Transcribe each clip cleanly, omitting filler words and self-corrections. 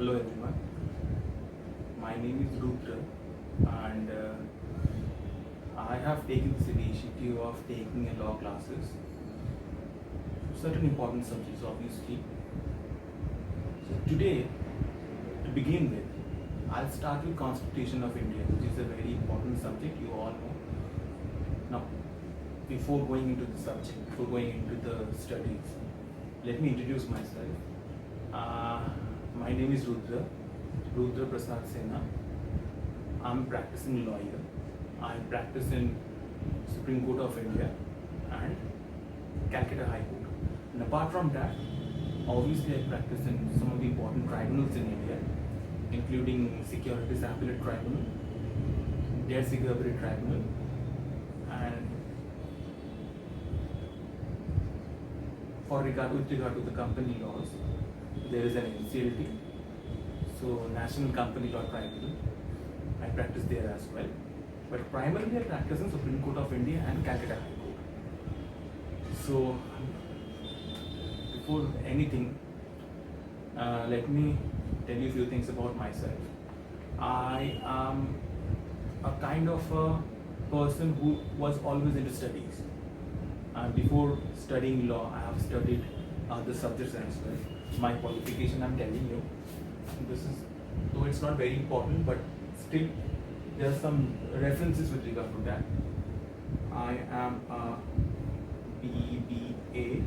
Hello everyone, my name is Rudra and I have taken this initiative of taking a law classes, certain important subjects obviously. So today, to begin with, I'll start with Constitution of India, which is a very important subject, you all know. Now, before going into the subject, before going into the studies, let me introduce myself. My name is Rudra Prasad Sena. I'm a practicing lawyer. I practice in Supreme Court of India and Calcutta High Court. And apart from that, obviously I practice in some of the important tribunals in India, including Securities Appellate Tribunal, Debt Recovery Tribunal, and with regard to the company laws, there is an NCLT, so National Company Law Tribunal. I practice there as well. But primarily I practice in Supreme Court of India and Calcutta High Court. So before anything, let me tell you a few things about myself. I am a kind of a person who was always into studies. Before studying law, I have studied other subjects as well. My qualification, I'm telling you, this is, though it's not very important, but still there are some references with regard to that. I am a BBA,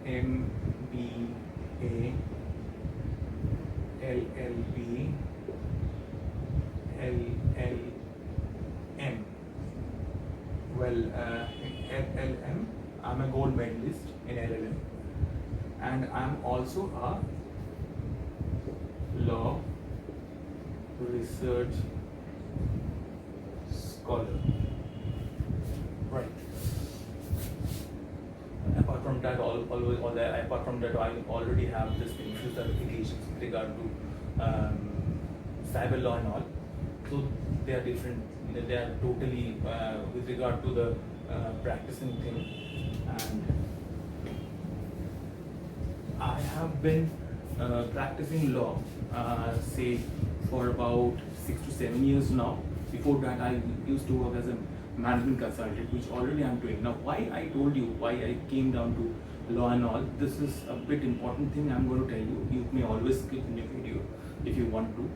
MBA, LLB, LLM. LLM, I'm a gold medalist in LLM, and I'm also a law research scholar. Right. Apart from that, apart from that, I already have this few certifications with regard to cyber law and all. So they are different. They are totally with regard to the practicing thing. And I have been practicing law, say, for about 6 to 7 years now. Before that, I used to work as a management consultant, which already I'm doing. Now, why I told you why I came down to law and all, this is a bit important thing I'm going to tell you. You may always skip in the video if you want to.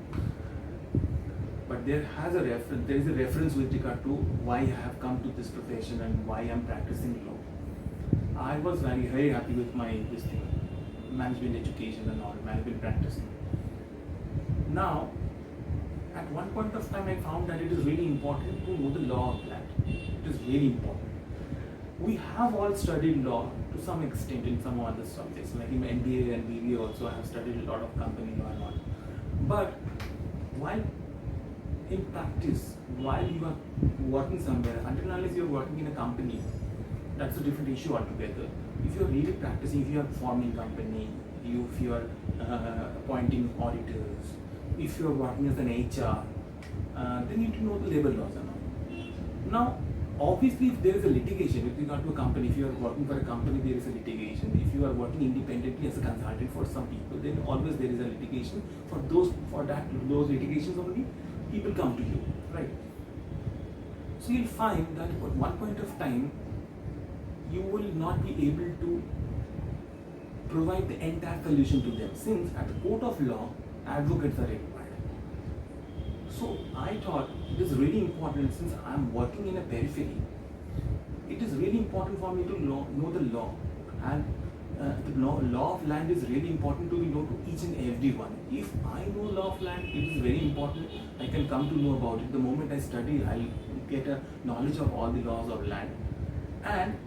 But there is a reference with regard to why I have come to this profession and why I'm practicing law. I was very happy with my management education and all, management practicing. Now, at one point of time, I found that it is really important to know the law of land. It is really important. We have all studied law to some extent in some other subjects, like in MBA and BBA also. I have studied a lot of company law and all. But while in practice, while you are working somewhere, until unless you are working in a company, that's a different issue altogether. If you are really practicing, if you are forming company, if you are appointing auditors, if you are working as an HR, then you need to know the labor laws and all. Now, obviously, if there is a litigation with regard to a company, if you are working for a company, there is a litigation. If you are working independently as a consultant for some people, then always there is a litigation. Those litigations only, people come to you, right? So you'll find that at one point of time, you will not be able to provide the entire solution to them, since at the court of law, advocates are required. So I thought it is really important, since I am working in a periphery, it is really important for me to know the law, and the law of land is really important to be known to each and everyone. If I know law of land, it is very important. I can come to know about it. The moment I study, I'll get a knowledge of all the laws of land. And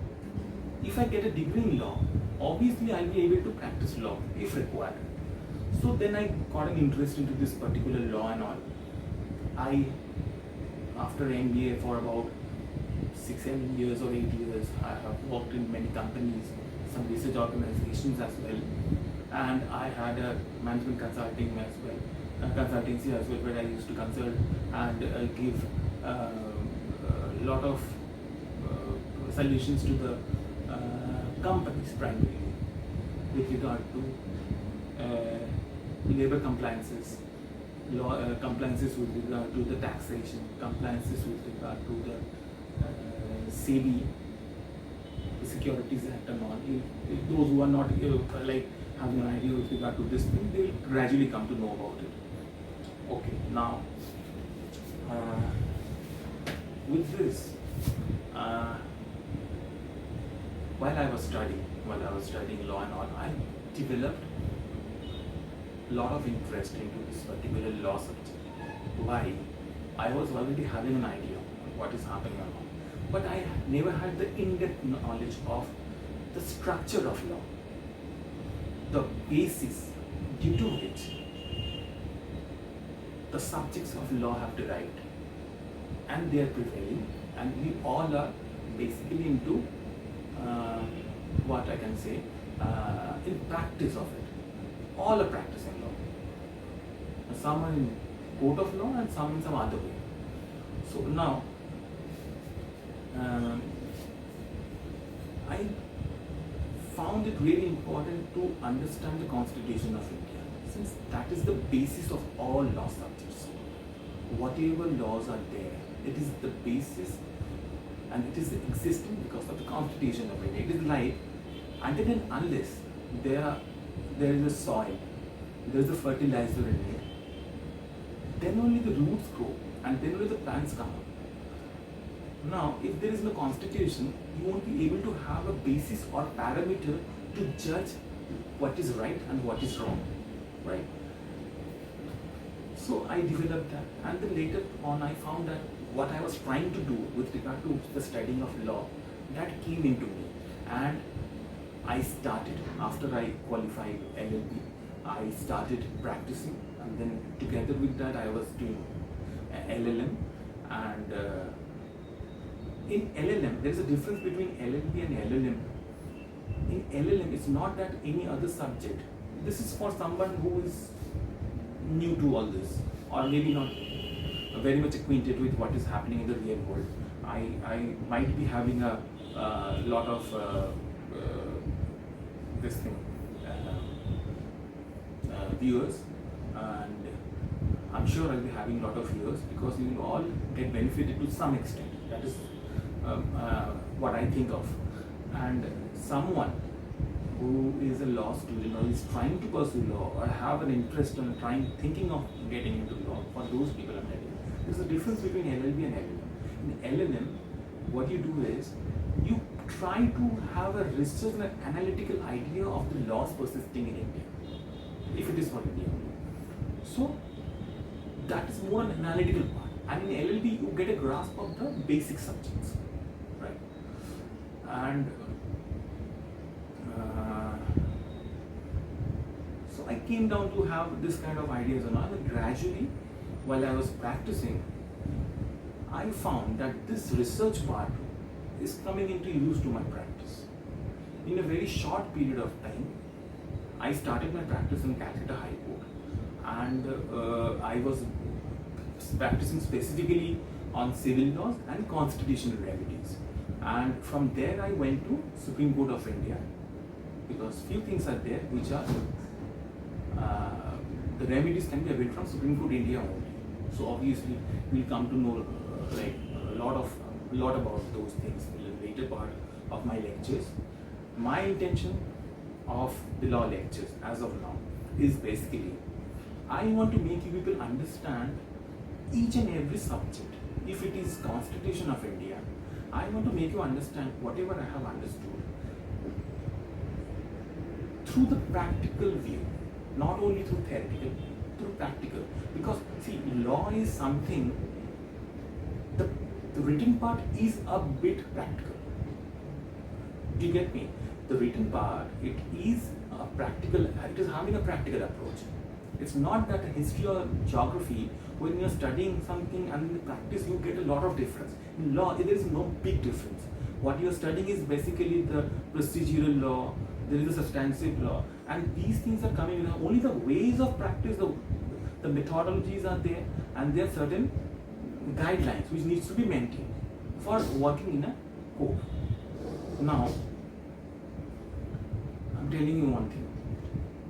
if I get a degree in law, obviously I'll be able to practice law if required. So then I got an interest into this particular law and all. After MBA for about 6, 7 years or 8 years, I have worked in many companies, some research organizations as well, and I had a management consulting as well, consultancy as well, where I used to consult and give a lot of solutions to the companies primarily with regard to labor compliances, law compliances with regard to the taxation, compliances with regard to the SEBI, the Securities Act and all. If those who are not like having an idea with regard to this thing, they will gradually come to know about it. Okay, now with this, while I was studying law and all, I developed a lot of interest into this particular law subject. Why? I was already having an idea of what is happening and all, but I never had the in-depth knowledge of the structure of law, the basis due to which the subjects of law have derived, and they are prevailing, and we all are basically into what I can say in practice of it. All are practicing law. Some are in court of law and some in some other way. So now I found it really important to understand the Constitution of India, since that is the basis of all law subjects. Whatever laws are there, it is the basis, and it is existing because of the Constitution of India. It is like, until and unless there is a soil, there is a fertilizer in it, then only the roots grow and then only the plants come up. Now, if there is no Constitution, you won't be able to have a basis or parameter to judge what is right and what is wrong, right? So I developed that, and then later on I found that what I was trying to do with regard to the studying of law, that came into me, and I started, after I qualified LLB, I started practicing, and then together with that I was doing LLM, and in LLM there is a difference between LLB and LLM. In LLM, it's not that any other subject. This is for someone who is new to all this, or maybe not very much acquainted with what is happening in the real world. I might be having a lot of this thing viewers, and I'm sure I'll be having a lot of viewers because you will all get benefited to some extent. That is what I think of. And someone who is a law student or is trying to pursue law or have an interest in thinking of getting into law, for those people I'm telling you, there's a difference between LLB and LLM. In LLM, what you do is you try to have a research and an analytical idea of the laws persisting in India, if it is for India. So that is more an analytical part, and in LLB you get a grasp of the basic subjects, right? And so I came down to have this kind of ideas and all, and gradually, while I was practicing, I found that this research part is coming into use to my practice. In a very short period of time, I started my practice in Calcutta High Court, and I was practicing specifically on civil laws and constitutional remedies. And from there I went to Supreme Court of India, because few things are there which are the remedies can be availed from Supreme Court India only. So obviously we'll come to know like a lot about those things in the later part of my lectures. My intention of the law lectures as of now is basically I want to make you people understand each and every subject. If it is Constitution of India, I want to make you understand whatever I have understood through the practical view, not only through theoretical, through practical. Because see, law is something, the written part is a bit practical. Do you get me? The written part, it is a practical, it is having a practical approach. It's not that history or geography, when you're studying something and in practice you get a lot of difference. In law, there is no big difference. What you're studying is basically the procedural law, there is a substantive law, and these things are coming in. Only the ways of practice, the methodologies are there, and there are certain guidelines which needs to be maintained for working in a court. Now, I'm telling you one thing.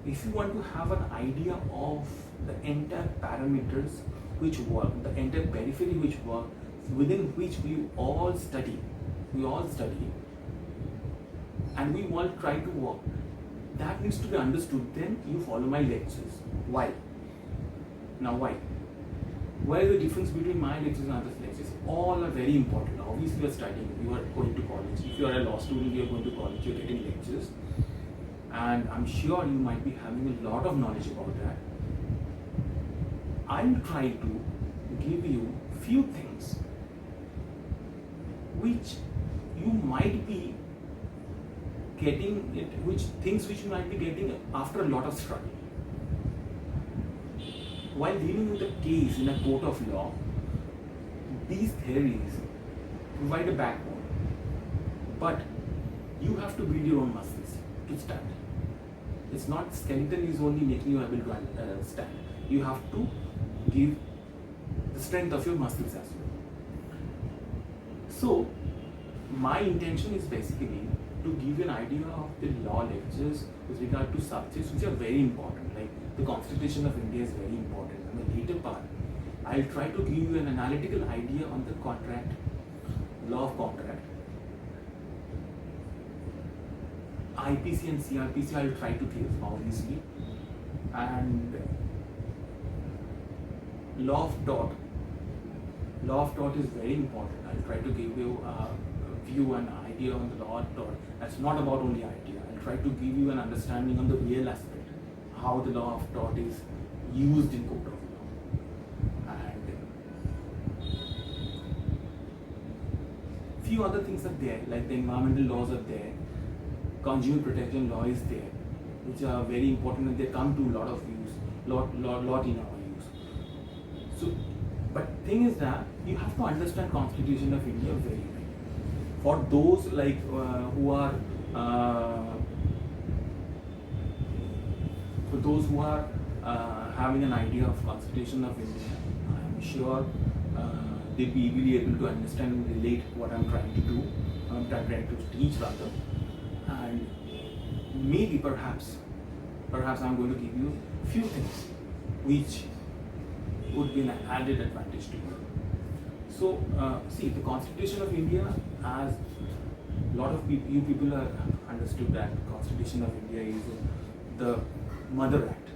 if you want to have an idea of the entire parameters which work, the entire periphery which work, within which we all study, and we all try to work, that needs to be understood. Then you follow my lectures. Why? Now why? What is the difference between my lectures and other lectures? All are very important. Obviously you are studying, you are going to college. If you are a law student, you are going to college, you are getting lectures. And I'm sure you might be having a lot of knowledge about that. I'll try to give you few things which you might be getting it, which you might be getting after a lot of struggle. While dealing with a case in a court of law, these theories provide a backbone, but you have to build your own muscles to stand. It's not skeleton is only making you able to stand. You have to give the strength of your muscles as well. So, my intention is basically to give you an idea of the law lectures with regard to subjects which are very important, like the Constitution of India is very important. And the later part, I'll try to give you an analytical idea on the contract, law of contract. IPC and CRPC I'll try to give, obviously. And law of tort. Law of tort is very important. I'll try to give you a view and idea on the law of tort. That's not about only idea. I'll try to give you an understanding on the real aspect, how the law of tort is used in court of law. And few other things are there, like the environmental laws are there, consumer protection law is there, which are very important and they come to a lot of use, lot in our use. So, but thing is that you have to understand Constitution of India very well. For those like who are having an idea of Constitution of India, I am sure they'll be really able to understand and relate what I'm trying to do, I'm trying to teach rather, and maybe perhaps I'm going to give you few things which would be an added advantage to you. So, see, the Constitution of India, as a lot of people have understood that the Constitution of India is the Mother Act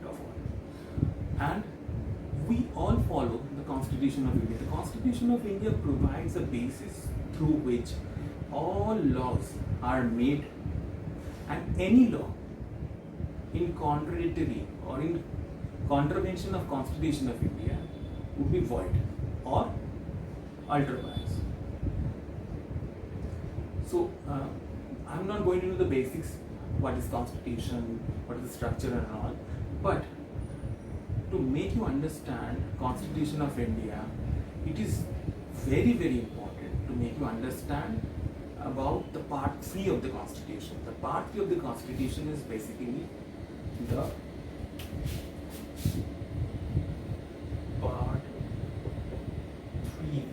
of all. And we all follow the Constitution of India. The Constitution of India provides a basis through which all laws are made, and any law in contradictory or in contravention of Constitution of India would be void or ultravirus. So I'm not going into the basics, what is Constitution, what is the structure and all, but to make you understand Constitution of India, it is very, very important to make you understand about the part 3 of the Constitution. The part 3 of the Constitution is basically the part 3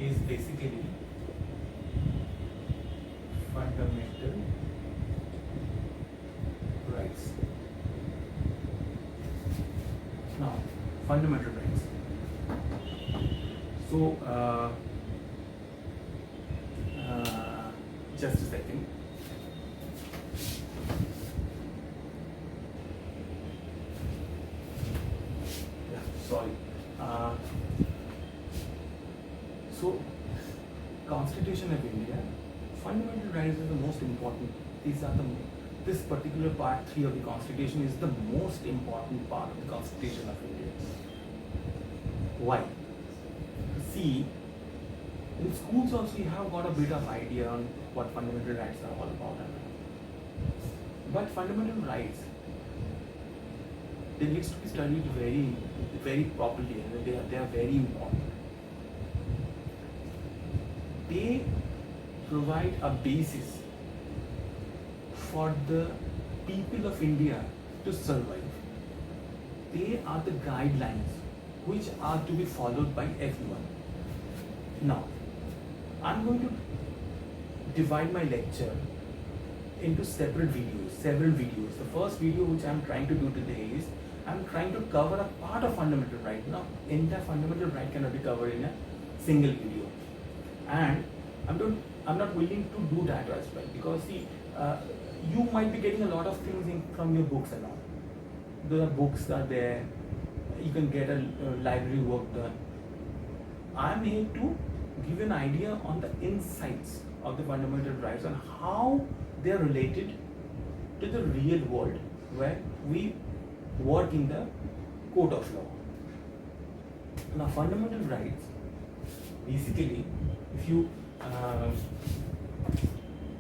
is basically fundamental rights. Now, fundamental rights. So, just a second. Yeah, sorry. So, Constitution of India, fundamental rights are the most important. This particular part 3 of the Constitution is the most important part of the Constitution of India. Why? See, in schools also you have got a bit of idea on what fundamental rights are all about. But fundamental rights, they need to be studied very, very properly, and they are very important. They provide a basis for the people of India to survive. They are the guidelines which are to be followed by everyone. Now, I'm going to divide my lecture into several videos. The first video which I'm trying to do today is I'm trying to cover a part of fundamental right. Now, entire fundamental right cannot be covered in a single video, and I'm not willing to do that as well, because see, you might be getting a lot of things from your books and all. The books are there. You can get a library work done. I'm here to give you an idea on the insights of the fundamental rights and how they are related to the real world where we work in the court of law. Now, fundamental rights, basically, if you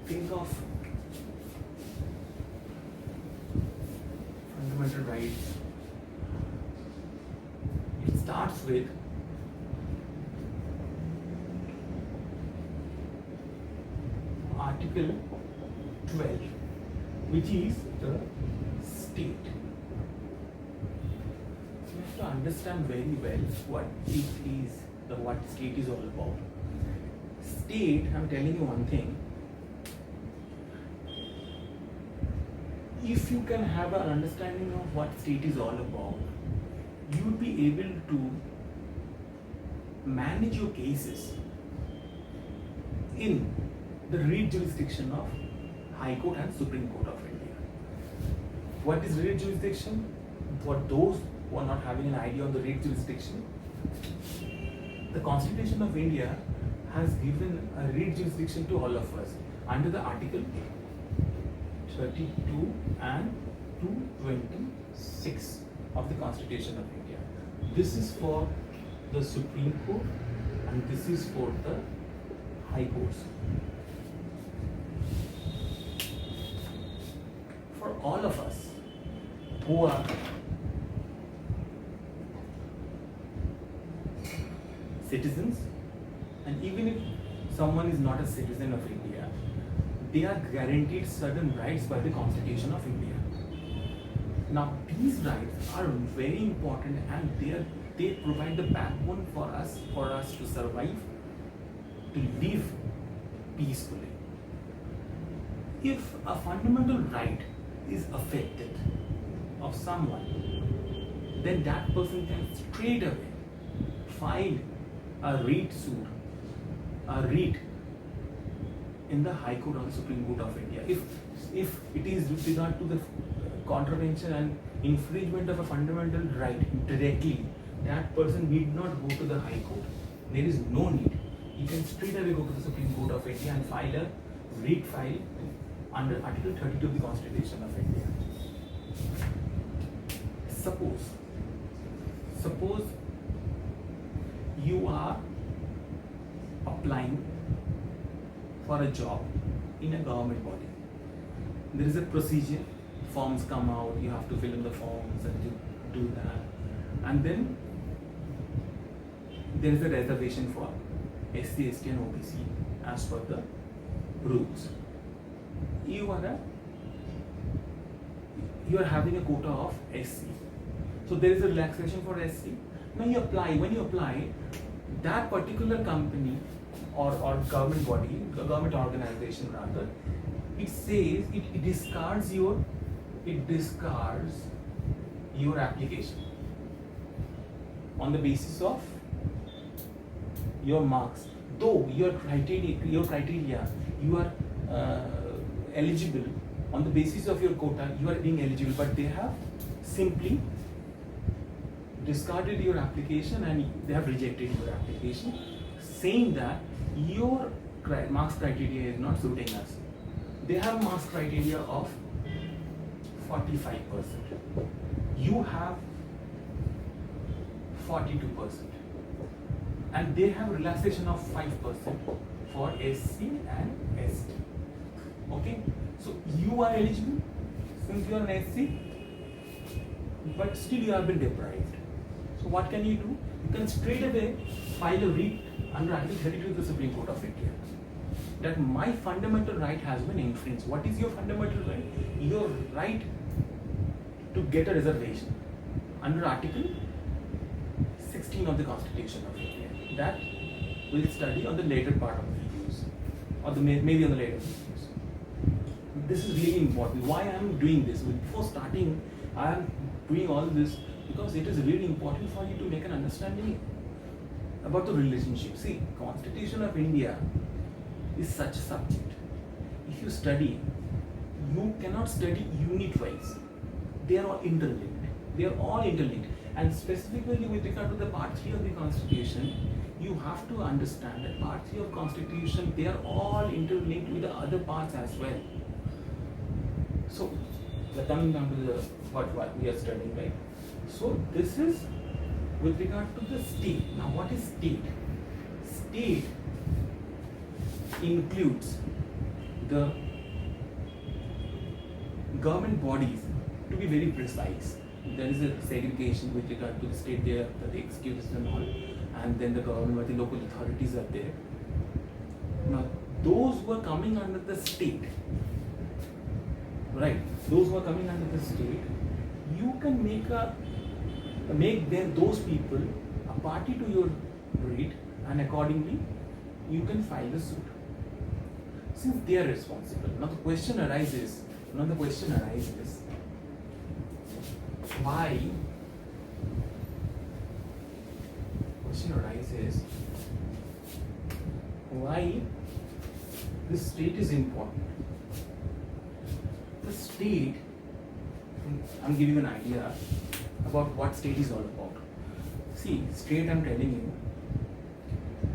think of fundamental rights, it starts with Article 12, which is the state. So you have to understand very well what state is all about. State, I'm telling you one thing. If you can have an understanding of what state is all about, you will be able to manage your cases in the read jurisdiction of High Court and Supreme Court of India. What is read jurisdiction? For those who are not having an idea of the read jurisdiction, the Constitution of India has given a read jurisdiction to all of us under the Article 32 and 226 of the Constitution of India. This is for the Supreme Court and this is for the High Courts. For all of us who are citizens, and even if someone is not a citizen of India, they are guaranteed certain rights by the Constitution of India. Now, these rights are very important and they provide the backbone for us to survive, to live peacefully. If a fundamental right is affected of someone, then that person can straight away file a writ suit, a writ in the High Court or the Supreme Court of India. If it is with regard to the contravention and infringement of a fundamental right directly, that person need not go to the High Court. There is no need. He can straight away go to the Supreme Court of India and file a writ file under Article 32 of the Constitution of India. Suppose you are applying for a job in a government body. There is a procedure, forms come out, you have to fill in the forms and do that. And then there is a reservation for SC, ST and OBC as per the rules. You are having a quota of SC. So there is a relaxation for SC. When you apply, that particular company or government body, government organization rather, it says it discards your application on the basis of your marks. Though your criteria, you are eligible on the basis of your quota, you are being eligible, but they have simply discarded your application and they have rejected your application, saying that your marks criteria is not suiting us. They have marks criteria of 45%. You have 42%. And they have relaxation of 5% for SC and ST. Okay? So you are eligible since you are an SC, but still you have been deprived. So what can you do? You can straight away file a writ under Article 32 of the Supreme Court of India that my fundamental right has been infringed. What is your fundamental right? Your right to get a reservation under Article 16 of the Constitution of India. That we'll study on the later part of the videos, or maybe on the later videos. this is really important. Why I am doing this? Before starting, I am doing all this because it is really important for you to make an understanding about the relationship. See, Constitution of India is such a subject. If you study, you cannot study unit-wise. They are all interlinked. They are all interlinked. And specifically with regard to the Part 3 of the Constitution, you have to understand that Part 3 of Constitution, they are all interlinked with the other parts as well. So, we're coming down to the what we are studying, right? So, this is with regard to the state. Now, what is state? State includes the government bodies, to be very precise. There is a segregation with regard to the state there, the executives and all, and then the government or the local authorities are there. Now, those who are coming under the state, right? Those who are coming under the state, you can make those people a party to your writ, and accordingly, you can file the suit. Since they are responsible, now the question arises. Why? Question arises. Why this state is important? The state. I'm giving you an idea about what state is all about. See, state, I'm telling you,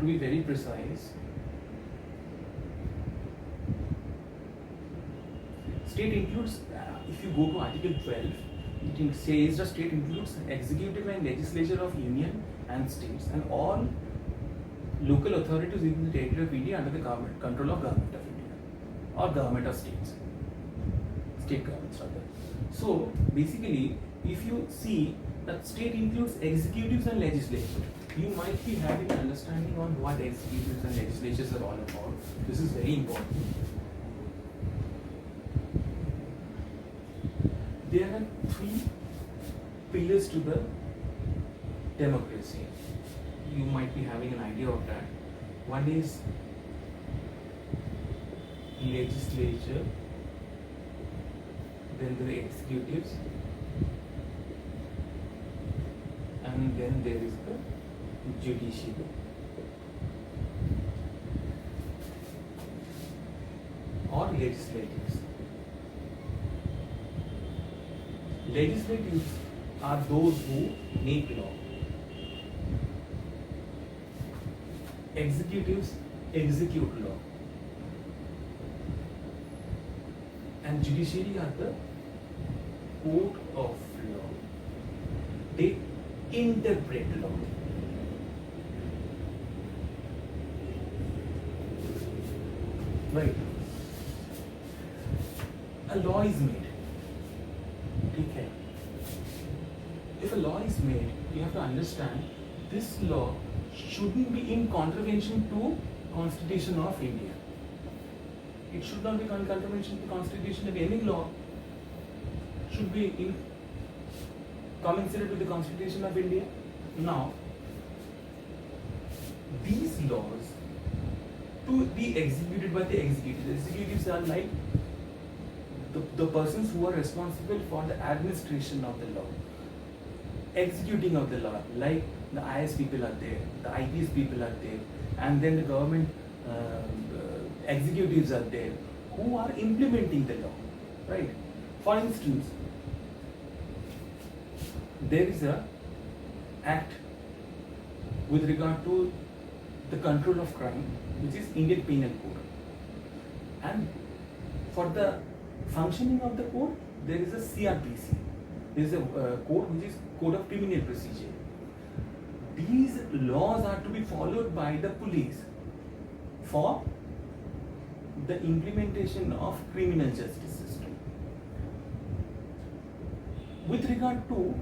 to be very precise, state includes, if you go to Article 12, it says the state includes executive and legislature of union and states and all local authorities within the territory of India under the control of government of India or government of states, state governments rather. So basically, if you see that state includes executives and legislature, you might be having an understanding on what executives and legislatures are all about. This is very important. There are three pillars to the democracy. You might be having an idea of that. One is legislature, then the executives, and then there is the judiciary. Or legislatives. Legislatives are those who make law. Executives execute law. And judiciary are the court of law. They interpret law. Right. A law is made. Okay. If a law is made, you have to understand this law shouldn't be in contravention to Constitution of India. It should not be in contravention to Constitution of any law. Should be in commensurate with the Constitution of India. Now, these laws to be executed by the executives. The executives are like the persons who are responsible for the administration of the law, executing of the law, like the IS people are there, the IPS people are there, and then the government executives are there who are implementing the law, right? For instance, there is a act with regard to the control of crime, which is Indian Penal Code, and for the functioning of the code, there is a CRPC. There is a code which is Code of Criminal Procedure. These laws are to be followed by the police for the implementation of criminal justice system. With regard to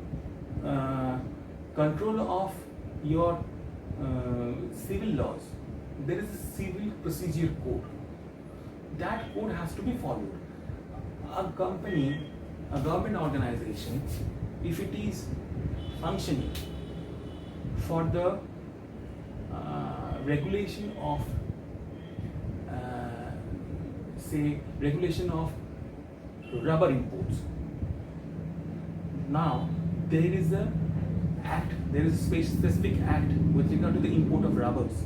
control of your civil laws, there is a Civil Procedure Code. That code has to be followed. A company, a government organization, if it is functioning for the regulation of rubber imports. Now there is a specific act with regard to the import of rubbers.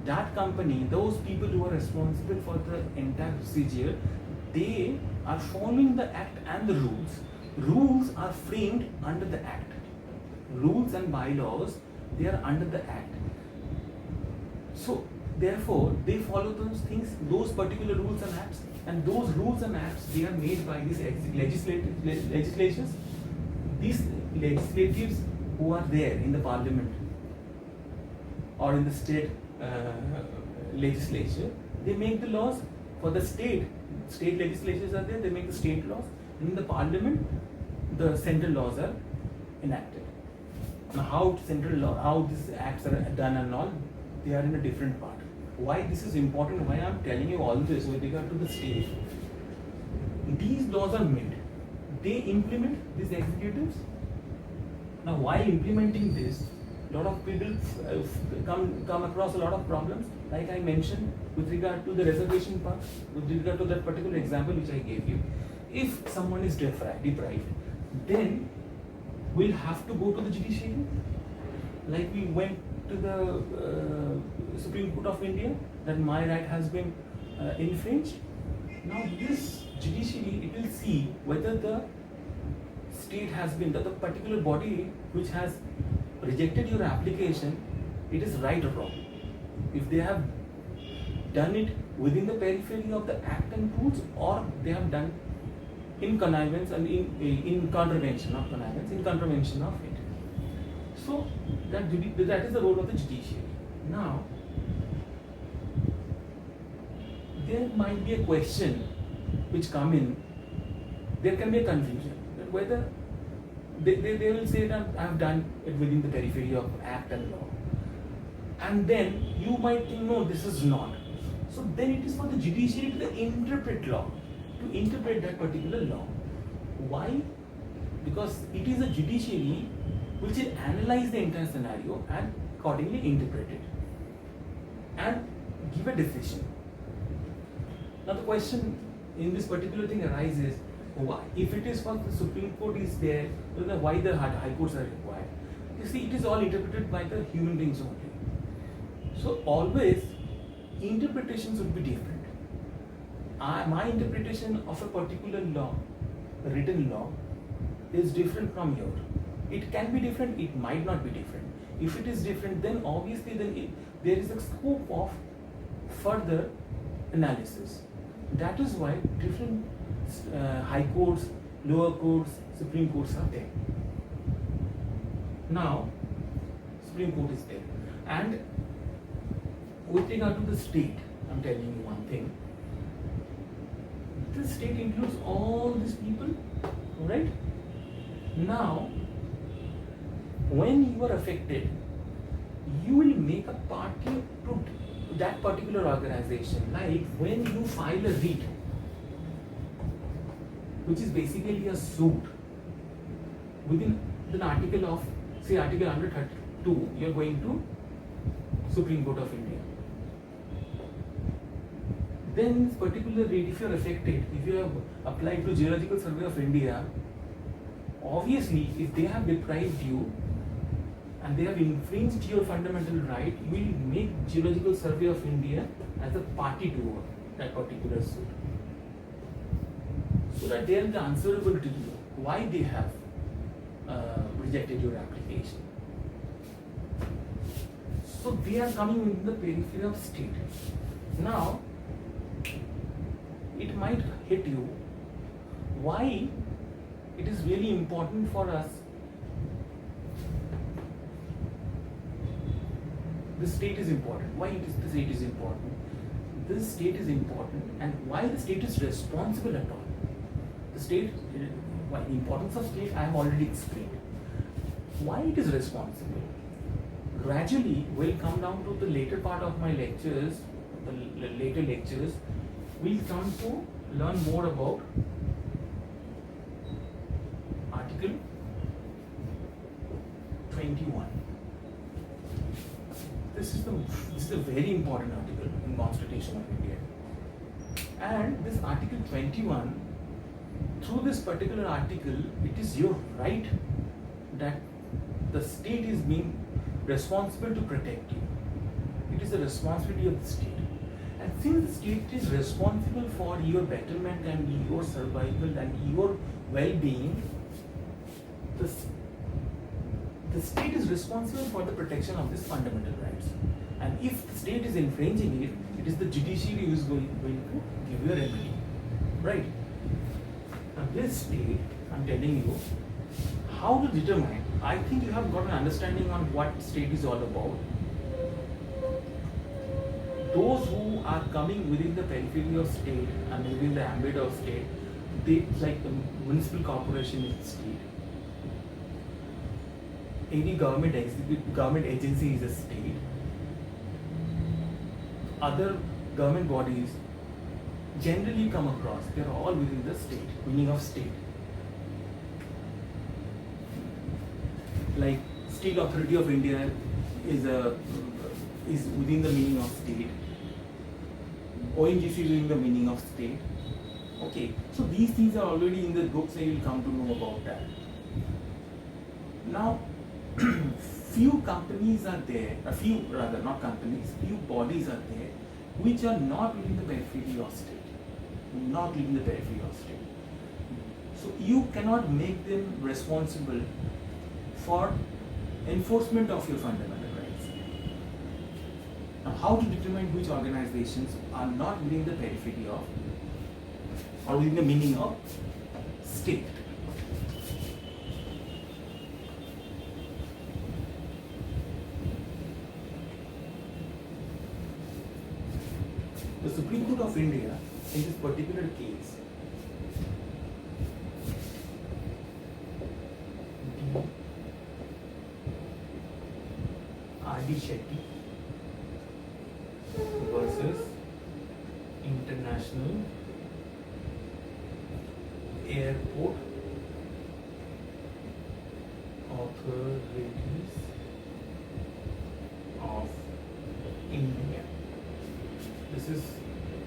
That company, those people who are responsible for the entire procedure, they are following the act and the rules. Rules are framed under the act. Rules and bylaws, they are under the act. So therefore, they follow those things, those particular rules and acts, and those rules and acts, they are made by these legislatures. These legislatives who are there in the parliament or in the state legislature, they make the laws for the state. State legislatures are there, they make the state laws. In the parliament, the central laws are enacted. Now, how central law, how these acts are done and all, they are in a different part. Why this is important, why I am telling you all this with regard to the state. These laws are made. They implement these executives. Now, while implementing this, a lot of people come across a lot of problems. Like I mentioned, with regard to the reservation part, with regard to that particular example which I gave you. If someone is deprived, then we'll have to go to the judiciary. Like we went to the Supreme Court of India, that my right has been infringed. Now this judiciary, it will see whether the state has been, that the particular body which has rejected your application, it is right or wrong. If they have done it within the periphery of the act and rules, or they have done in connivance and in contravention, not connivance, in contravention of it. So that is the role of the judiciary. Now, there might be a question which come in, there can be a confusion that whether they will say that I have done it within the periphery of act and law. And then you might think, no, this is not. So then it is for the judiciary to interpret law, to interpret that particular law. Why? Because it is a judiciary which will analyze the entire scenario and accordingly interpret it and give a decision. Now the question in this particular thing arises, why? If it is for the Supreme Court is there, then why the high courts are required? You see, it is all interpreted by the human beings only. So always interpretations would be different. My interpretation of a particular law, a written law, is different from yours. It can be different, it might not be different. If it is different, then obviously there is a scope of further analysis. That is why different high courts, lower courts, Supreme Courts are there. Now, Supreme Court is there. And with regard to the state, I'm telling you one thing. The state includes all these people, right? Now, when you are affected, you will make a party to that particular organization. Like when you file a writ, which is basically a suit within the article of, say, Article 132, you are going to Supreme Court of India. Then this particular writ, if you are affected, if you have applied to Geological Survey of India, obviously if they have deprived you and they have infringed your fundamental right, you will make Geological Survey of India as a party to that particular suit. So that they are answerable to you why they have rejected your application. So they are coming in the periphery of state. Now, it might hit you why it is really important for us. The state is important. Why the state is important? This state is important, and why the state is responsible at all. The state, why the importance of state I have already explained. Why it is responsible? Gradually, we'll come down to the later part of my lectures, the later lectures, we'll come to learn more about Article 21. This is a very important article in Constitution of India. And this Article 21 through this particular article, it is your right that the state is being responsible to protect you. It is the responsibility of the state. And since the state is responsible for your betterment and your survival and your well-being, the state is responsible for the protection of these fundamental rights. And if the state is infringing it, it is the judiciary who is going to give you a remedy. Right? Now this state, I'm telling you, how to determine. I think you have got an understanding on what state is all about. Those who are coming within the periphery of state and within the ambit of state, they like the municipal corporation is state. Any government agency is a state. Other government bodies generally come across, they are all within the state, meaning of state. Like Steel Authority of India is within the meaning of state. ONGC is within the meaning of state. Okay, so these things are already in the books and you will come to know about that. Now, few companies are there, few bodies are there which are not within the periphery of state. Not within the periphery of state. So you cannot make them responsible for enforcement of your fundamental rights. Now, how to determine which organizations are not within the periphery of or within the meaning of state? The Supreme Court of India, in this particular case, R.D. Shetty versus International Airport Authorities of India. This is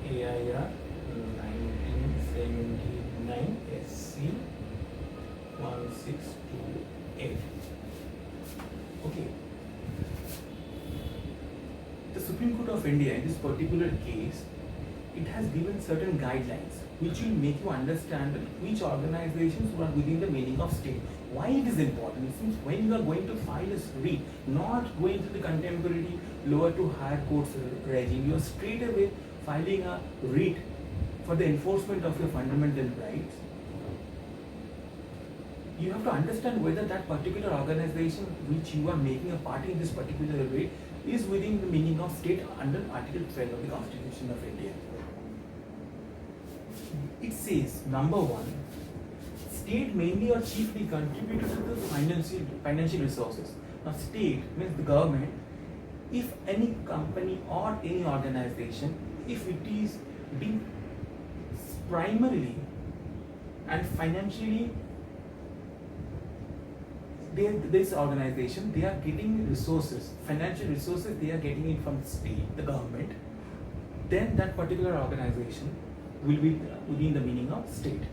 AIR 1979 SC 1628. Okay. The Supreme Court of India, in this particular case, it has given certain guidelines which will make you understand which organizations are within the meaning of state. Why it is important? Since when you are going to file a writ, not going to the contemporary lower to higher courts regime, you are straight away filing a writ for the enforcement of your fundamental rights. You have to understand whether that particular organization which you are making a party in this particular way is within the meaning of state under Article 12 of the Constitution of India. It says, number one, state mainly or chiefly contributed to the financial resources. Now, state means the government. If any company or any organization, if it is being primarily and financially, this organization, they are getting resources, financial resources, they are getting it from the state, the government, then that particular organization will be within the meaning of state.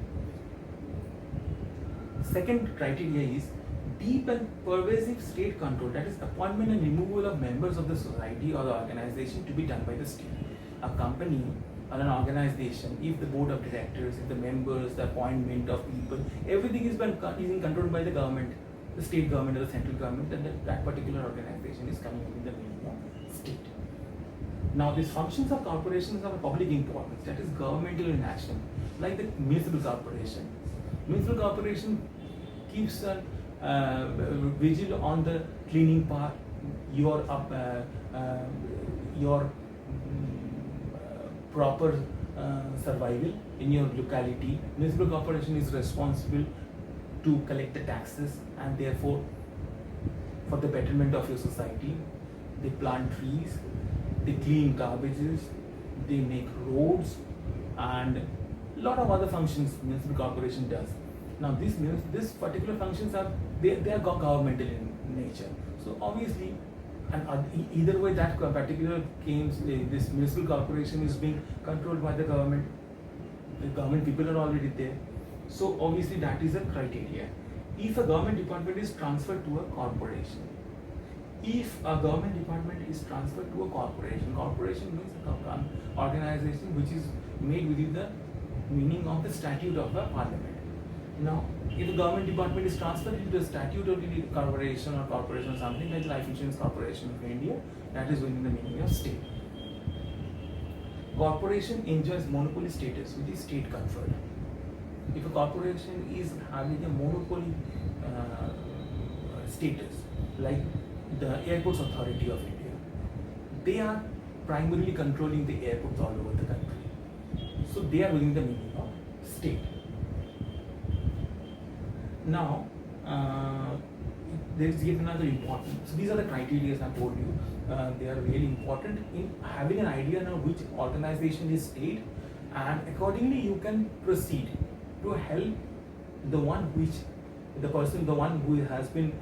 Second criteria is deep and pervasive state control, that is appointment and removal of members of the society or the organization to be done by the state. A company or an organization, if the board of directors, if the members, the appointment of people, everything is being controlled by the government, the state government or the central government, then that particular organization is coming within the meaning of state. Now, these functions of corporations are of public importance, that is governmental and national, like the municipal corporation. Municipal corporation keeps a vigil on the cleaning part, your proper survival in your locality. Municipal corporation is responsible to collect the taxes and therefore for the betterment of your society. They plant trees, they clean garbages, they make roads and a lot of other functions municipal corporation does. Now this particular functions are governmental in nature. So obviously, and either way that particular this municipal corporation is being controlled by the government. The government people are already there. So obviously that is a criteria. If a government department is transferred to a corporation, if a government department is transferred to a corporation, corporation means an organization which is made within the meaning of the statute of the parliament. Now, if a government department is transferred into the statute of the corporation or something like Life Insurance Corporation of India, that is within the meaning of state. Corporation enjoys monopoly status, which is state conferred. If a corporation is having a monopoly status, like the Airports Authority of India, they are primarily controlling the airports all over the country. So they are within the meaning of state. Now, there is yet another important. So these are the criteria I told you. They are really important in having an idea now which organization is state, and accordingly you can proceed to help the one who has been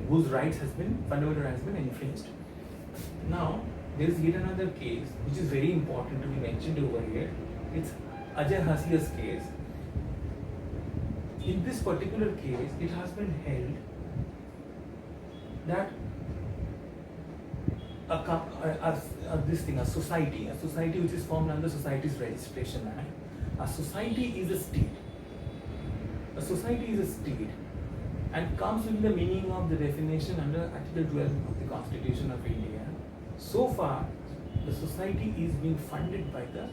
whose rights has been fundamental has been infringed. Now there is yet another case which is very important to be mentioned over here. It's Ajay Hasia's case. In this particular case, it has been held that a society which is formed under Societies Registration Act, a society is a state. A society is a state and comes within the meaning of the definition under Article 12 of the Constitution of India. So far, the society is being funded by the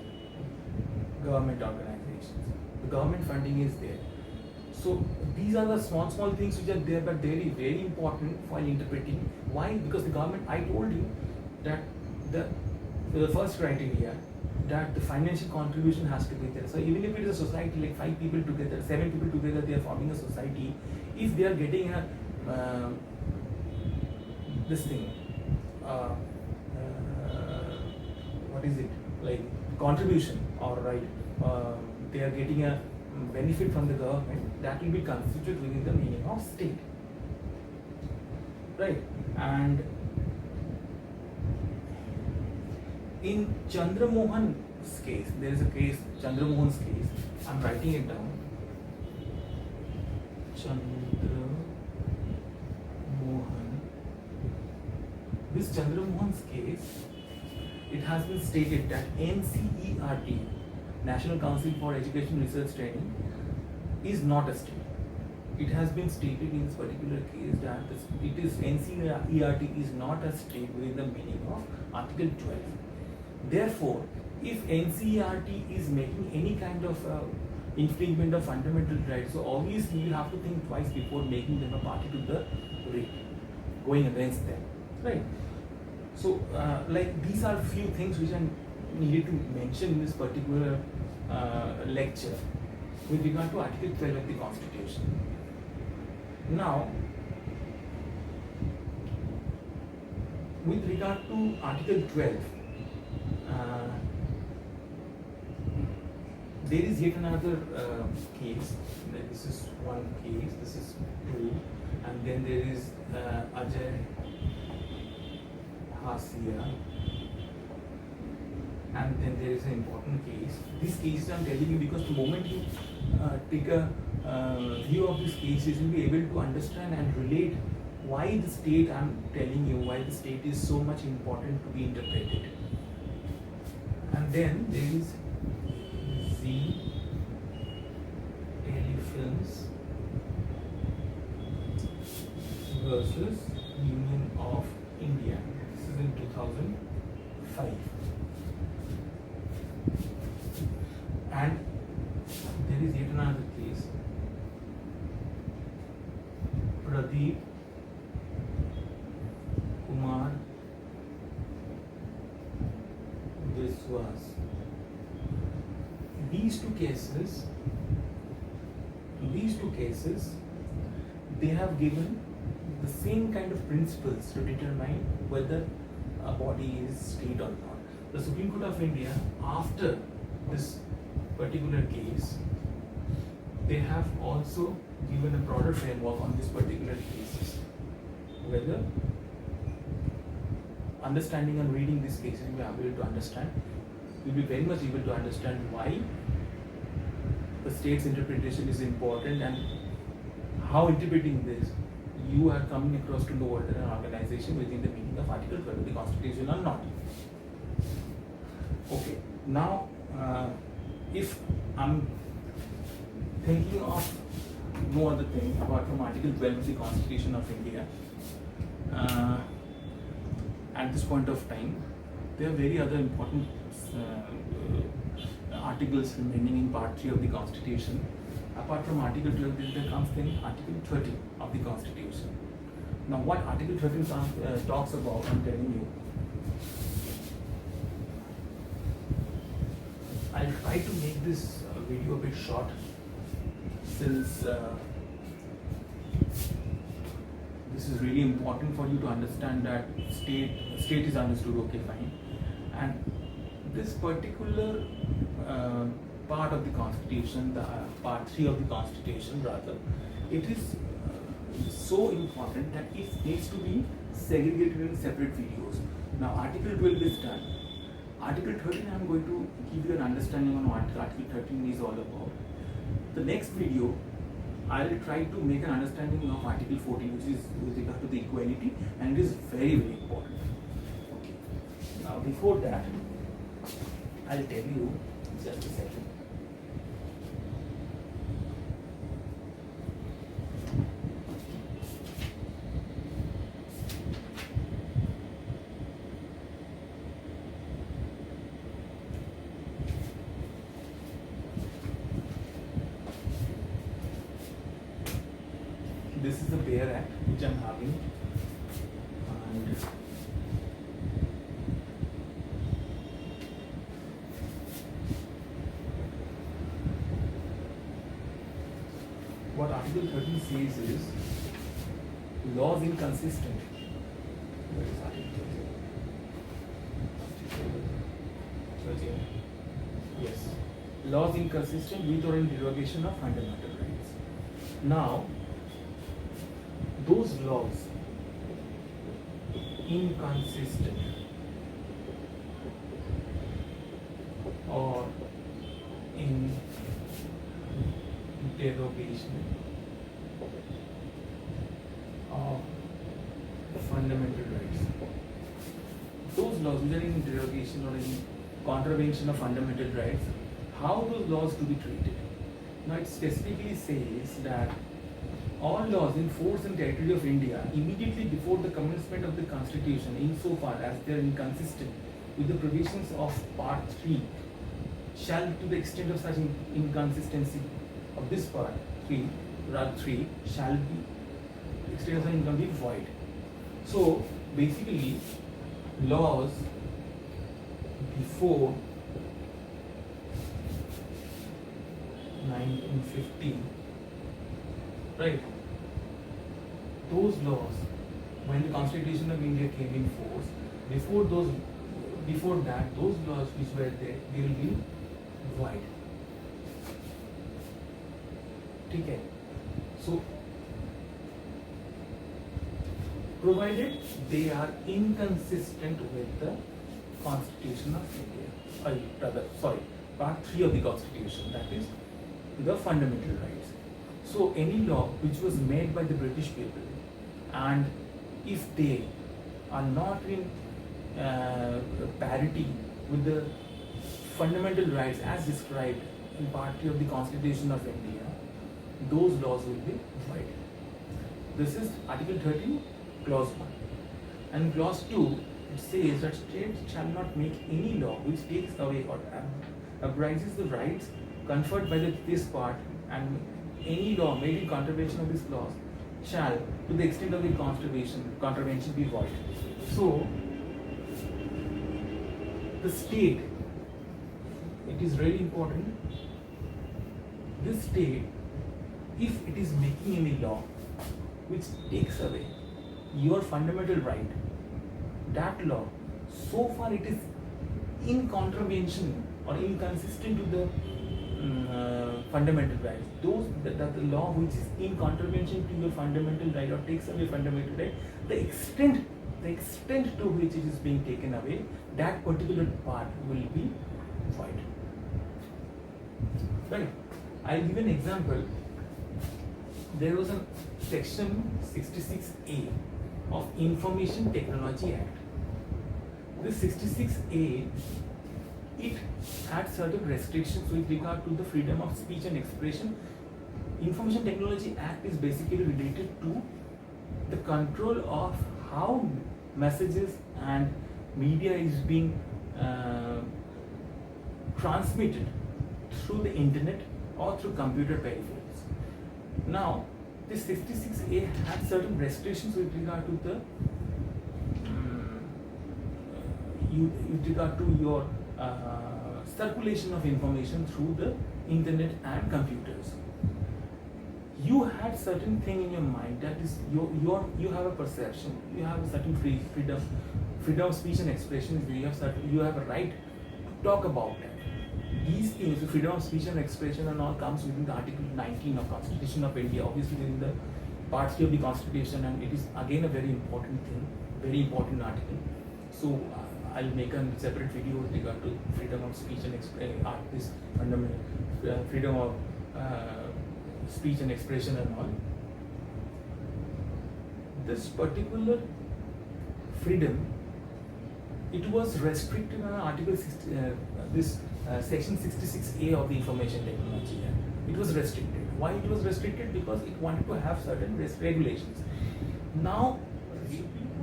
government organizations. The government funding is there. So these are the small things which are there, but very, very important while interpreting. Why? Because the government, I told you that the first criteria, that the financial contribution has to be there. So even if it is a society like 5 people together, 7 people together, they are forming a society. If they are getting a what is it, like contribution, or they are getting a benefit from the government, that will be constituted within the meaning of state, right? And in Chandramohan's case, there is a case, Chandramohan's case, I'm writing it down. This Chandramohan's case, it has been stated that NCERT, National Council for Education Research Training, is not a state. It has been stated in this particular case that NCERT is not a state within the meaning of Article 12. Therefore, if NCERT is making any kind of infringement of fundamental rights, so obviously you have to think twice before making them a party to the writ, going against them, right? So, these are few things which I needed to mention in this particular lecture with regard to Article 12 of the Constitution. Now, with regard to Article 12, there is yet another case. This is one case, this is two, and then there is Ajay Hasia, and then there is an important case. This case I am telling you because the moment you take a view of this case, you will be able to understand and relate why the state, I am telling you, why the state is so much important to be interpreted. And then there is Z Telefilms versus Union of India. This is in 2005. And there is yet another case, Pradeep Kumar Biswas. These two cases, they have given the same kind of principles to determine whether a body is state or not. The Supreme Court of India, after this particular case, they have also given a broader framework on this particular cases. Whether understanding and reading these cases, you will be able to understand. You will be very much able to understand why the the state's interpretation is important, and how interpreting this you are coming across to know whether an organization within the meaning of Article 12 of the Constitution or not. Okay, now if I'm thinking of no other thing apart from Article 12 of the Constitution of India, at this point of time, there are very other important articles remaining in Part 3 of the Constitution. Apart from Article 12, there comes then Article 13 of the Constitution. Now, what Article 13 talks about, I'm telling you. I'll try to make this video a bit short, since this is really important for you to understand that state is understood, okay, fine. And this particular part of the Constitution, the Part 3 of the Constitution rather, it is so important that it needs to be segregated in separate videos. Now Article 12 is done. Article 13, I am going to give you an understanding on what Article 13 is all about. The next video, I will try to make an understanding of Article 14, which is with regard to the equality, and it is very, very important. Okay. Now before that, I'll tell you, just a second. This is the BEAR Act which I'm having, and what Article 13 says is laws inconsistent. Where is Article 13? Yes. Laws inconsistent with or in derogation of fundamental rights. Now, those laws inconsistent or in derogation of fundamental rights. Those laws which are in derogation or in contravention of fundamental rights, how those laws to be treated? Now it specifically says that all laws in force and territory of India immediately before the commencement of the Constitution, insofar as they are inconsistent with the provisions of Part 3, shall, to the extent of such inconsistency of this Part 3, shall be, extent of such inconsistency void. So basically, laws before 1950, right? Those laws, when the Constitution of India came in force, before that, those laws which were there, they will be void. Okay. So, provided they are inconsistent with the Constitution of India, Part 3 of the Constitution, that is the fundamental rights. So any law which was made by the British people, and if they are not in parity with the fundamental rights as described in Part 3 of the Constitution of India, those laws will be void. This is Article 13, Clause 1. And Clause 2, it says that states shall not make any law which takes away or abuses the rights conferred by this part, and any law made in contravention of this clause shall, to the extent of the contravention be void. So, the state, it is very important, this state, if it is making any law which takes away your fundamental right, that law, so far it is in contravention or inconsistent to the fundamental rights. That the law which is in contravention to your fundamental right or takes away fundamental right, the extent to which it is being taken away, that particular part will be void. Right? I'll give an example. There was a section 66A of Information Technology Act. This 66A, it had certain restrictions with regard to the freedom of speech and expression. Information Technology Act is basically related to the control of how messages and media is being transmitted through the internet or through computer peripherals. Now, this 66A had certain restrictions with regard to the with regard to your circulation of information through the internet and computers. You had certain thing in your mind, that is you have a perception, you have a certain freedom of speech and expression, you have a right to talk about that. These things, the freedom of speech and expression and all, comes within the Article 19 of Constitution of India, obviously in the Part 3 of the Constitution, and it is again a very important thing, very important article. So I'll make a separate video with regard to freedom of speech and expression, this fundamental freedom of speech and expression and all. This particular freedom, it was restricted on Article 60, Section 66A of the Information Technology Act. It was restricted. Why it was restricted? Because it wanted to have certain regulations. Now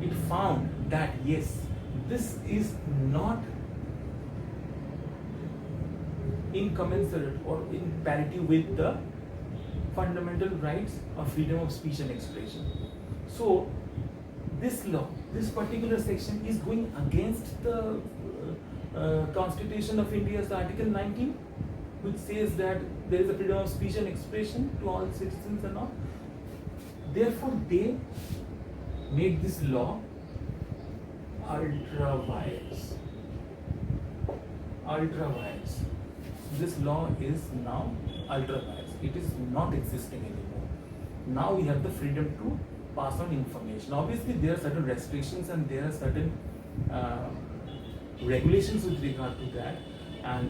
it found that yes, this is not incommensurate or in parity with the fundamental rights of freedom of speech and expression. So this law, this particular section is going against the Constitution of India's Article 19, which says that there is a freedom of speech and expression to all citizens and all. Therefore, they made this law ultra vires. Ultra vires. This law is now ultra vires. It is not existing anymore. Now we have the freedom to pass on information. Obviously, there are certain restrictions and there are certain regulations with regard to that, and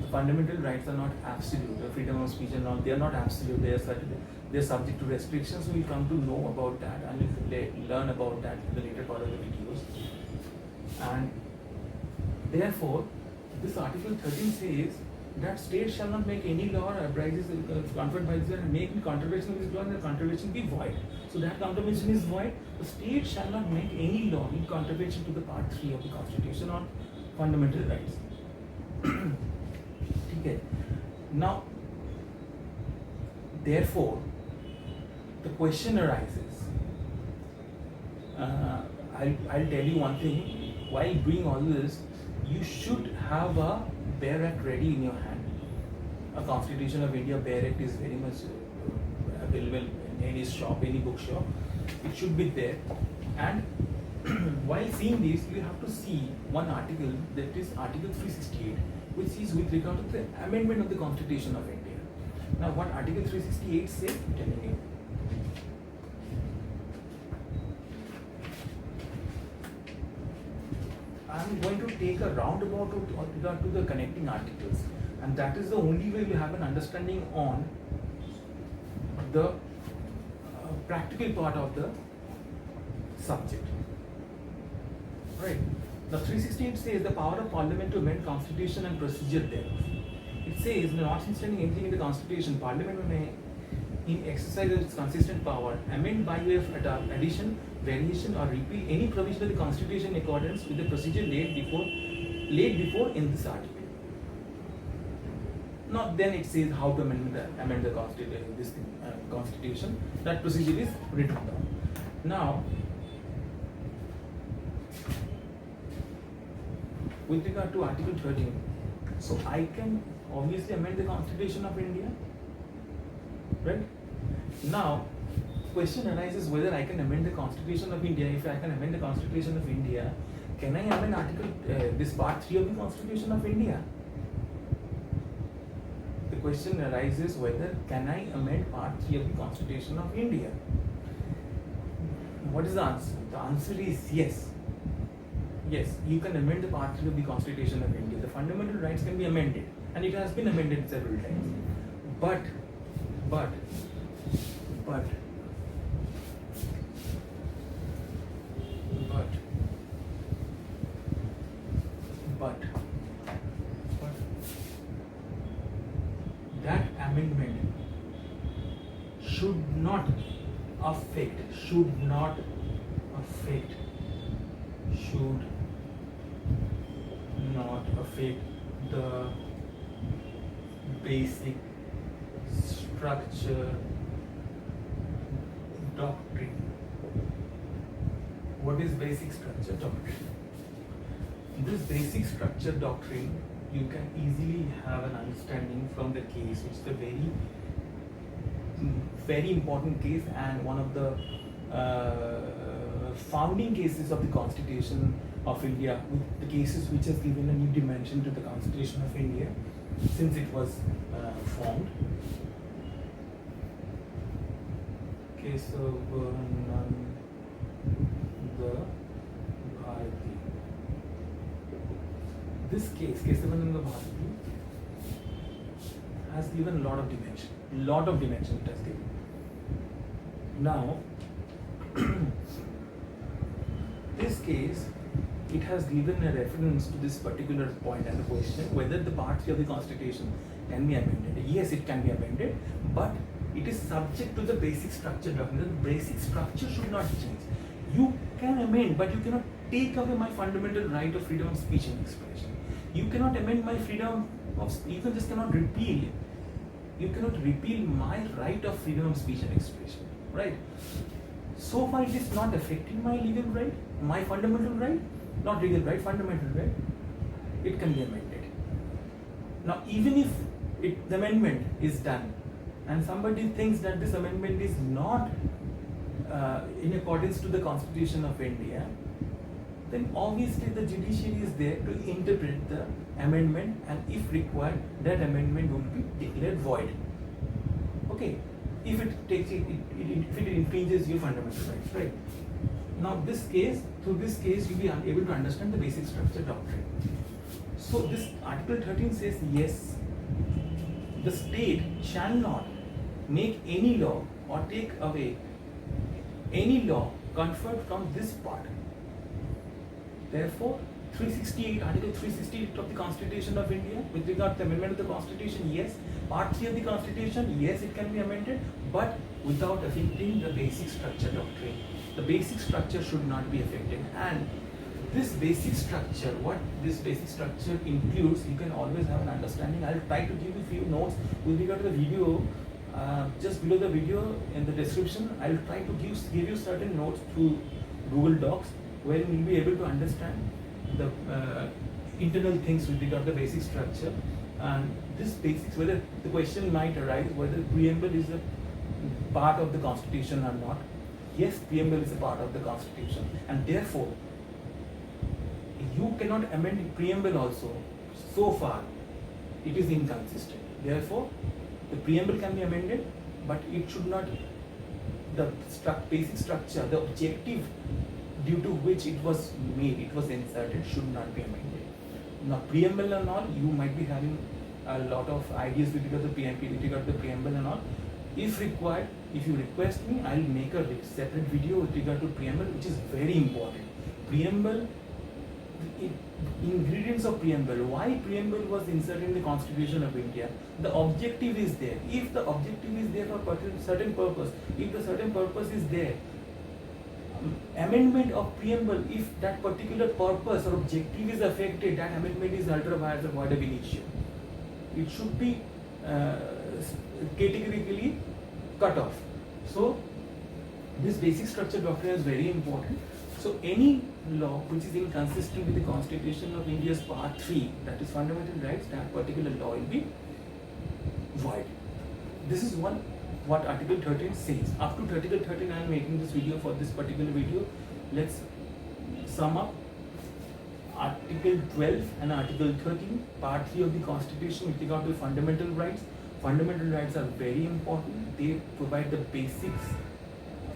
the fundamental rights are not absolute. The freedom of speech and all, they are not absolute. They are certain. They are subject to restrictions. We come to know about that and we'll learn about that in the later part of the videos. And therefore, this Article 13 says that state shall not make any law or abuses conferred by this and make in contravention of this law, and the contravention be void. So that contravention is void. The state shall not make any law in contravention to the Part 3 of the Constitution on fundamental rights. Okay. Now, therefore, the question arises. I'll tell you one thing. While doing all this, you should have a Bare Act ready in your hand. A Constitution of India Bare Act is very much available in any shop, any bookshop. It should be there. And while seeing this, you have to see one article, that is Article 368, which is with regard to the amendment of the Constitution of India. Now, what Article 368 says, I'm telling you. I'm going to take a roundabout with regard to the connecting articles, and that is the only way we have an understanding on the practical part of the subject. Right. Now 368 says the power of Parliament to amend Constitution and procedure thereof. It says, notwithstanding anything in the Constitution, Parliament may, in exercise of its consistent power, amend by way of addition, variation or repeal any provision of the Constitution in accordance with the procedure laid before in this article. Now then it says how to amend the Constitution. That procedure is written down. Now, with regard to Article 13, so I can obviously amend the Constitution of India, right? Now, question arises whether I can amend the Constitution of India. If I can amend the Constitution of India, can I amend this Part 3 of the Constitution of India? The question arises whether can I amend Part 3 of the Constitution of India? What is the answer? The answer is yes. Yes, you can amend the Part 3 of the Constitution of India. The fundamental rights can be amended, and it has been amended several times. but but but but but that amendment should not affect should not affect the basic structure doctrine. What is basic structure doctrine? This basic structure doctrine you can easily have an understanding from the case, which is a very important case and one of the founding cases of the Constitution of India, with the cases which has given a new dimension to the Constitution of India since it was formed. Kesavananda Bharati. This case, Kesavananda Bharati, has given a lot of dimension. It has given. Now, this case, it has given a reference to this particular point and the question whether the Part 3 of the Constitution can be amended. Yes, it can be amended, but it is subject to the basic structure doctrine. The basic structure should not change. You can amend, but you cannot take away my fundamental right of freedom of speech and expression. You cannot amend my freedom of speech. You just cannot repeal it. You cannot repeal my right of freedom of speech and expression, right? So far, it is not affecting my legal right, my fundamental right, not legal right, fundamental right. It can be amended. Now, even if the amendment is done, and somebody thinks that this amendment is not in accordance to the Constitution of India, then obviously the judiciary is there to interpret the amendment, and if required, that amendment will be declared void. Okay, if it infringes your fundamental rights, right? Now, through this case, you'll be able to understand the basic structure doctrine. So, this Article 13 says, yes, the state shall not make any law or take away any law conferred from this part. Therefore, Article 368 of the Constitution of India, with regard to the amendment of the Constitution, yes. Part 3 of the Constitution, yes, it can be amended, but without affecting the basic structure doctrine. The basic structure should not be affected. And this basic structure, what this basic structure includes, you can always have an understanding. I'll try to give you a few notes with regard to the video. Just below the video in the description, I'll try to give you certain notes through Google Docs, where you will be able to understand the internal things with regard to the basic structure. And this basics, whether the question might arise whether preamble is a part of the Constitution or not. Yes, preamble is a part of the Constitution, and therefore you cannot amend preamble also. So far, it is inconsistent. Therefore, the preamble can be amended, but it should not. The basic structure, the objective due to which it was made, it was inserted, should not be amended. Now, preamble and all, you might be having a lot of ideas with regard to the preamble and all. If required, if you request me, I'll make a separate video with regard to preamble, which is very important. Preamble, ingredients of preamble, why preamble was inserted in the Constitution of India. The objective is there. If the objective is there for a certain purpose, if the certain purpose is there, amendment of preamble, if that particular purpose or objective is affected, that amendment is ultra vires or void ab initio. It should be categorically cut off. So, this basic structure doctrine is very important. So, any law which is inconsistent with the Constitution of India's Part 3, that is fundamental rights, that particular law will be void. This is what Article 13 says. Up to Article 13, I am making this video for this particular video. Let's sum up. Article 12 and Article 13, Part 3 of the Constitution with regard to fundamental rights. Fundamental rights are very important. They provide the basics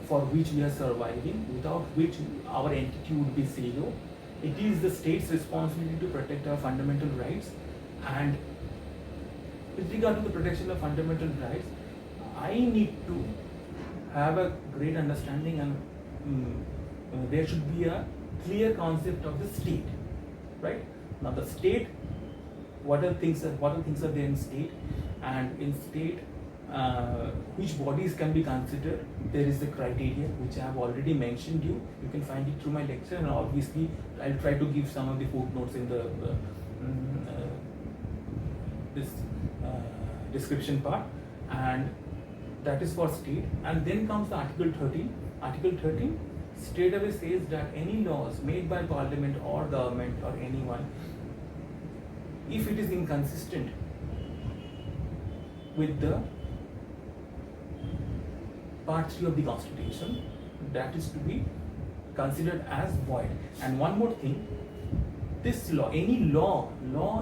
for which we are surviving, without which our entity would be zero. It is the state's responsibility to protect our fundamental rights, and with regard to the protection of fundamental rights, I need to have a great understanding, and there should be a clear concept of the state, right? Now the state, what are things are there in state, and in state which bodies can be considered. There is the criteria which I have already mentioned you. You can find it through my lecture, and obviously I'll try to give some of the footnotes in the this description part, and that is for state. And then comes the Article 13. Article 13 straight away says that any laws made by Parliament or government or anyone, if it is inconsistent with the Part 3 of the Constitution, that is to be considered as void. And one more thing, this law, any law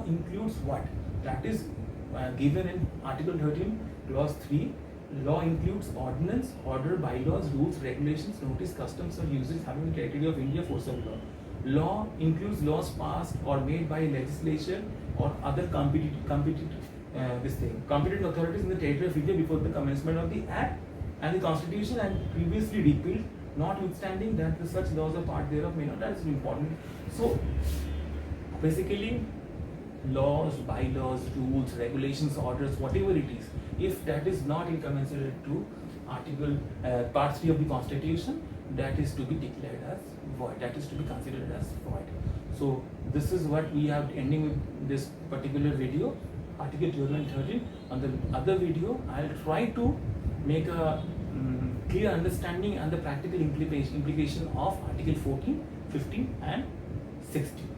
includes what? That is given in Article 13, Clause 3. Law includes ordinance, order, bylaws, rules, regulations, notice, customs or uses having the criteria of India, force of law. Law includes laws passed or made by legislation or other competent authorities in the territory of India before the commencement of the Act and the Constitution, and previously repealed, notwithstanding that the such laws or part thereof may not. That is important. So basically, laws, bylaws, rules, regulations, orders, whatever it is, if that is not incommensurate to Article Part 3 of the Constitution, that is to be declared as void. That is to be considered as void. So this is what we are ending with this particular video, Article 12 and 13. On the other video, I'll try to make a clear understanding and the practical implication of Article 14, 15 and 16.